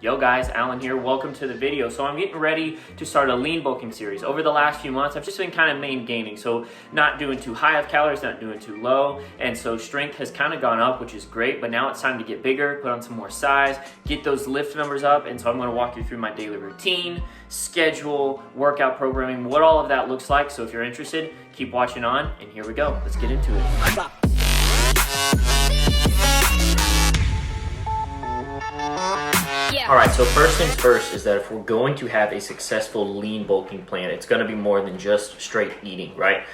Yo guys, Alan here. Welcome to the video. So I'm getting ready to start a lean bulking series. Over the last few months, I've just been kind of maintaining. So not doing too high of calories, not doing too low. And so strength has kind of gone up, which is great, but now it's time to get bigger, put on some more size, get those lift numbers up. And so I'm gonna walk you through my daily routine, schedule, workout programming, what all of that looks like. So if you're interested, keep watching on, and here we go. Let's get into it. All right, so first things first is that if we're going to have a successful lean bulking plan, it's going to be more than just straight eating, right?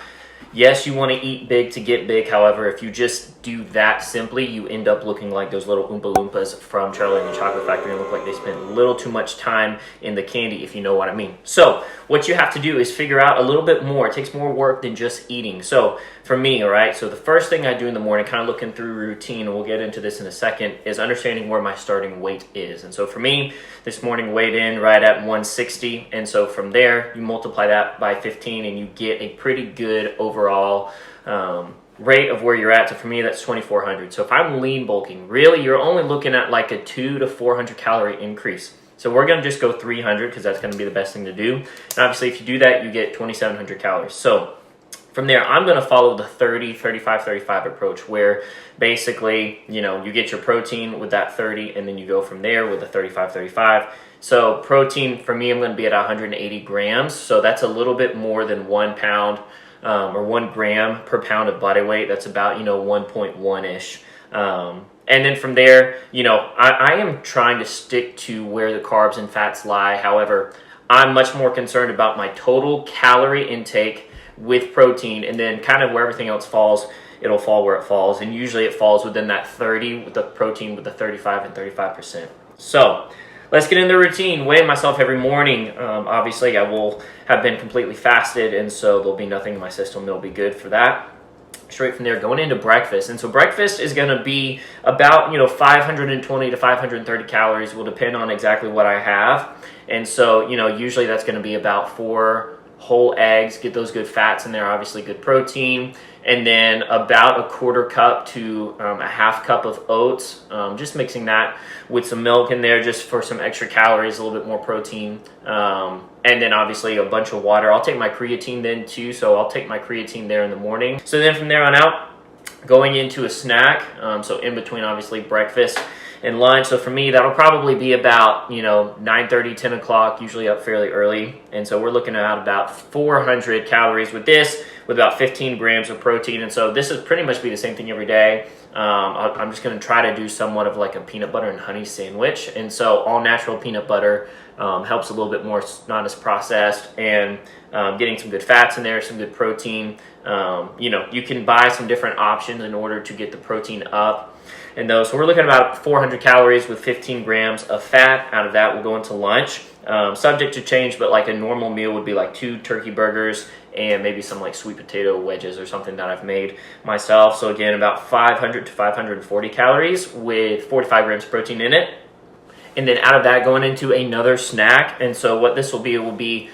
Yes, you want to eat big to get big. However, if you just do that simply, you end up looking like those little Oompa Loompas from Charlie and the Chocolate Factory and look like they spent a little too much time in the candy, if you know what I mean. So what you have to do is figure out a little bit more. It takes more work than just eating. So for me, all right, so the first thing I do in the morning, kind of looking through routine, and we'll get into this in a second, is understanding where my starting weight is. And so for me, this morning weighed in right at 160. And so from there, you multiply that by 15 and you get a pretty good overall rate of where you're at. So for me, that's 2,400. So if I'm lean bulking, really, you're only looking at like a 200 to 400 calorie increase. So we're going to just go 300 because that's going to be the best thing to do. And obviously, if you do that, you get 2,700 calories. So from there, I'm going to follow the 30, 35, 35 approach where basically, you know, you get your protein with that 30 and then you go from there with the 35, 35. So protein for me, I'm going to be at 180 grams. So that's a little bit more than 1 pound or 1 gram per pound of body weight. That's about, 1.1-ish. And then from there, I am trying to stick to where the carbs and fats lie. However, I'm much more concerned about my total calorie intake with protein, and then kind of where everything else falls, it'll fall where it falls. And usually it falls within that 30 with the protein with the 35 and 35%. So let's get into the routine. Weighing myself every morning. Obviously, I will have been completely fasted, and so there'll be nothing in my system that'll be good for that. Straight from there, going into breakfast. And so breakfast is going to be about, 520 to 530 calories. Will depend on exactly what I have. And so, usually that's going to be about 4 whole eggs, get those good fats in there, obviously good protein, and then about a 1/4 cup to a 1/2 cup of oats, just mixing that with some milk in there just for some extra calories, a little bit more protein, and then obviously a bunch of water. I'll take my creatine then too, so I'll take my creatine there in the morning. So then from there on out, going into a snack, so in between obviously breakfast and lunch. So for me, that'll probably be about, 9:30, 10 o'clock, usually up fairly early. And so we're looking at about 400 calories with this, with about 15 grams of protein. And so this is pretty much be the same thing every day. I'm just going to try to do somewhat of like a peanut butter and honey sandwich. And so all natural peanut butter helps a little bit more, not as processed, and getting some good fats in there, some good protein. You can buy some different options in order to get the protein up. And those, so we're looking at about 400 calories with 15 grams of fat. Out of that, we'll go into lunch. Subject to change, but like a normal meal would be like 2 turkey burgers and maybe some like sweet potato wedges or something that I've made myself. So again, about 500 to 540 calories with 45 grams of protein in it. And then out of that, going into another snack. And so what this will be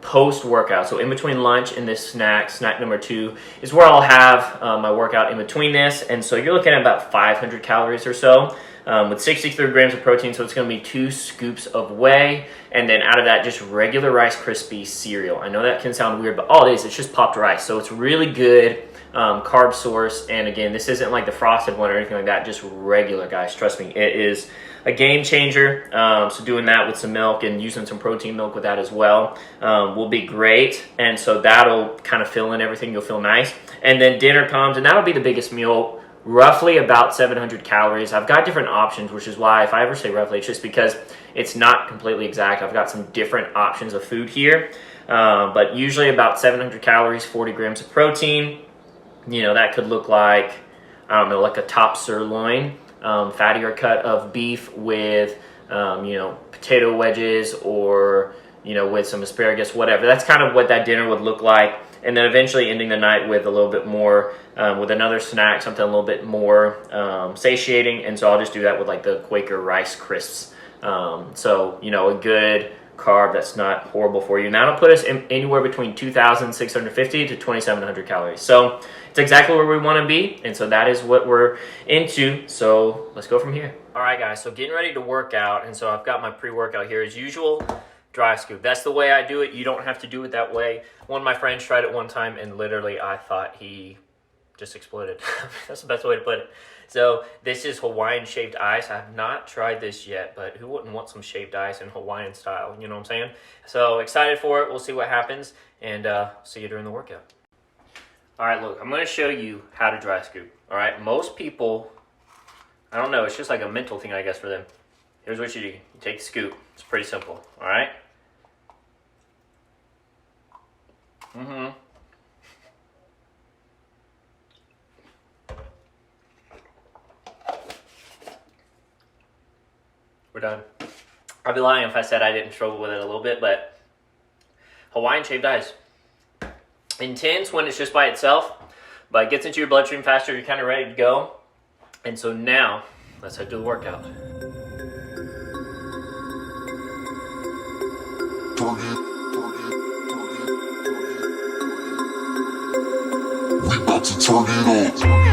post-workout. So in between lunch and this snack number 2 is where I'll have my workout in between this. And so you're looking at about 500 calories or so with 63 grams of protein. So it's going to be 2 scoops of whey. And then out of that, just regular Rice Krispies cereal. I know that can sound weird, but all it is, it's just popped rice. So it's really good carb source. And again, this isn't like the frosted one or anything like that, just regular, guys. Trust me, it is a game changer. So doing that with some milk and using some protein milk with that as well will be great. And so that'll kind of fill in everything. You'll feel nice. And then dinner comes, and that'll be the biggest meal, roughly about 700 calories. I've got different options, which is why if I ever say roughly, it's just because it's not completely exact. I've got some different options of food here. But usually about 700 calories, 40 grams of protein. That could look like, like a top sirloin, fattier cut of beef with, potato wedges or, with some asparagus, whatever. That's kind of what that dinner would look like. And then eventually ending the night with a little bit more, with another snack, something a little bit more satiating. And so I'll just do that with like the Quaker Rice Crisps. So, a good carb that's not horrible for you. Now it'll put us anywhere between 2,650 to 2,700 calories. So it's exactly where we want to be, and so that is what we're into. So let's go from here. All right, guys, so getting ready to work out, and so I've got my pre-workout here as usual. Dry scoop. That's the way I do it. You don't have to do it that way. One of my friends tried it one time, and literally I thought he just exploded. That's the best way to put it. So this is Hawaiian shaved ice. I have not tried this yet, but who wouldn't want some shaved ice in Hawaiian style? You know what I'm saying? So excited for it. We'll see what happens, and see you during the workout. All right, look, I'm going to show you how to dry scoop. All right, most people, I don't know, it's just like a mental thing, I guess, for them. Here's what you do. You take the scoop. It's pretty simple. All right? We're done. I'd be lying if I said I didn't struggle with it a little bit, but Hawaiian shaved ice. Intense when it's just by itself, but it gets into your bloodstream faster, you're kind of ready to go. And so now, let's head to the workout. We about to turn it on.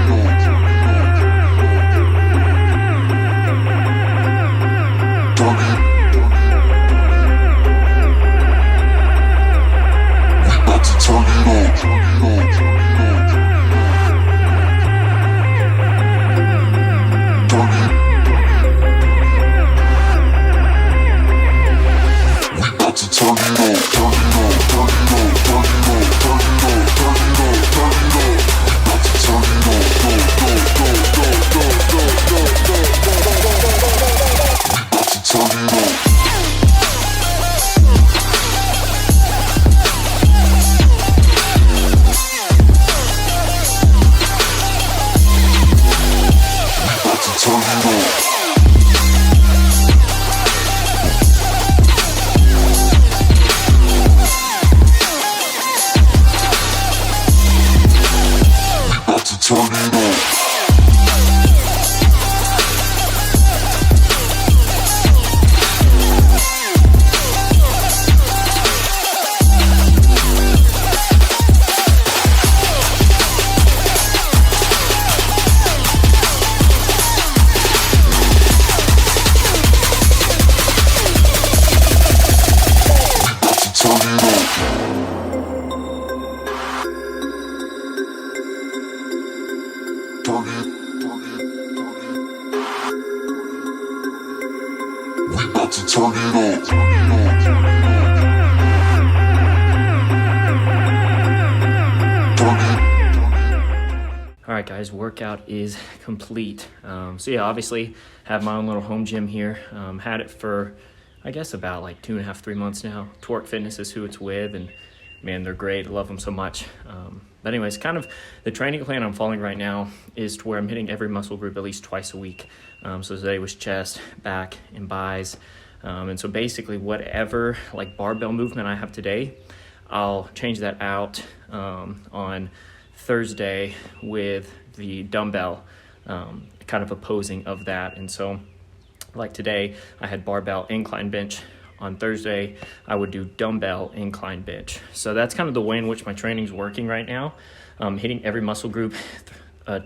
All right, guys, workout is complete. So yeah, obviously have my own little home gym here. Had it for, I guess, about like 2.5, 3 months now. Twerk Fitness is who it's with, and man, they're great. I love them so much. But anyways, kind of the training plan I'm following right now is to where I'm hitting every muscle group at least twice a week. So today was chest, back, and buys. And so basically whatever like barbell movement I have today, I'll change that out on Thursday with the dumbbell kind of opposing of that. And so like today I had barbell incline bench. On Thursday I would do dumbbell incline bench. So that's kind of the way in which my training's working right now. Hitting every muscle group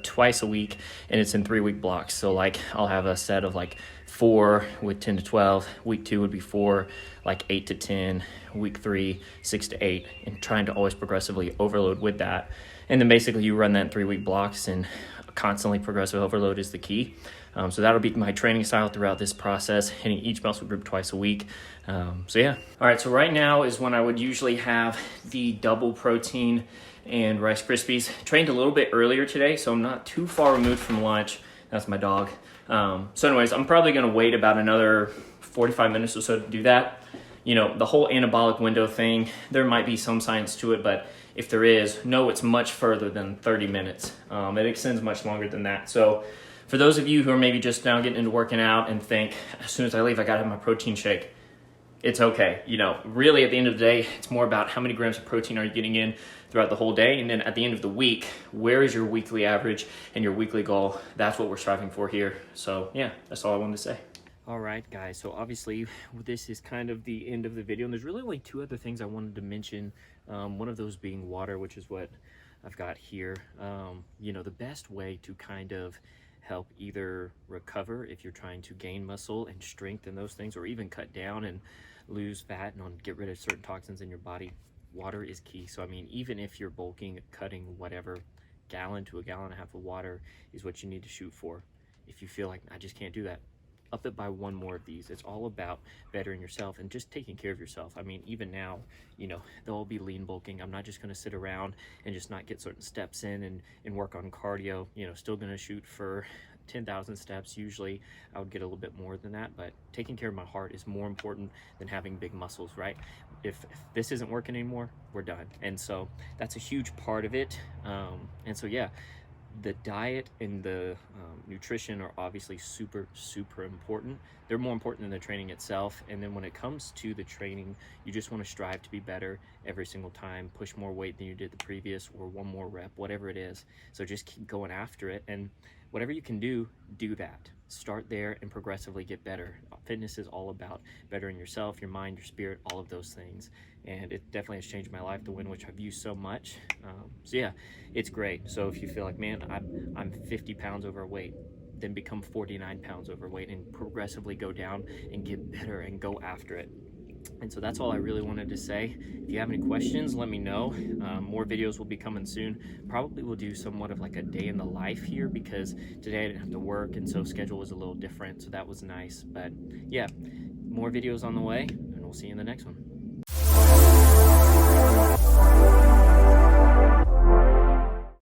twice a week, and it's in 3-week blocks. So like I'll have a set of like 4 with 10 to 12. Week 2 would be 4, like 8 to 10. Week 3, 6 to 8, and trying to always progressively overload with that. And then basically you run that in 3-week blocks, and constantly progressive overload is the key. So that'll be my training style throughout this process, hitting each muscle group twice a week. So yeah. All right, so right now is when I would usually have the double protein and Rice Krispies. Trained a little bit earlier today, so I'm not too far removed from lunch. That's my dog. So anyways, I'm probably gonna wait about another 45 minutes or so to do that. You know, the whole anabolic window thing, there might be some science to it, but if there is, no, it's much further than 30 minutes. It extends much longer than that. So for those of you who are maybe just now getting into working out and think, as soon as I leave, I gotta have my protein shake, it's okay. You know, really at the end of the day, it's more about how many grams of protein are you getting in throughout the whole day. And then at the end of the week, where is your weekly average and your weekly goal? That's what we're striving for here. So yeah, that's all I wanted to say. All right, guys, so obviously this is kind of the end of the video, and there's really only two other things I wanted to mention. One of those being water, which is what I've got here. You know, the best way to kind of help either recover if you're trying to gain muscle and strength and those things, or even cut down and lose fat and get rid of certain toxins in your body, water is key. So I mean, even if you're bulking, cutting, whatever, gallon to a gallon and a half of water is what you need to shoot for. If you feel like I just can't do that, up it by one more of these. It's all about bettering yourself and just taking care of yourself. I mean, even now, you know, they'll be lean bulking. I'm not just going to sit around and just not get certain steps in and work on cardio. You know, still going to shoot for 10,000 steps. Usually I would get a little bit more than that, but taking care of my heart is more important than having big muscles, right? If this isn't working anymore, we're done. And so that's a huge part of it. And so, yeah, the diet and the nutrition are obviously super important. They're more important than the training itself. And then when it comes to the training, you just want to strive to be better every single time, push more weight than you did the previous, or one more rep, whatever it is. So just keep going after it, and whatever you can do that. Start there and progressively get better. Fitness is all about bettering yourself, your mind, your spirit, all of those things. And it definitely has changed my life, the one which I've used so much. So yeah, it's great. So if you feel like, man, I'm 50 pounds overweight, then become 49 pounds overweight and progressively go down and get better and go after it. And so that's all I really wanted to say. If you have any questions, let me know. More videos will be coming soon. Probably we'll do somewhat of like a day in the life here, because today I didn't have to work, and so schedule was a little different, so that was nice. But yeah, more videos on the way, and we'll see you in the next one.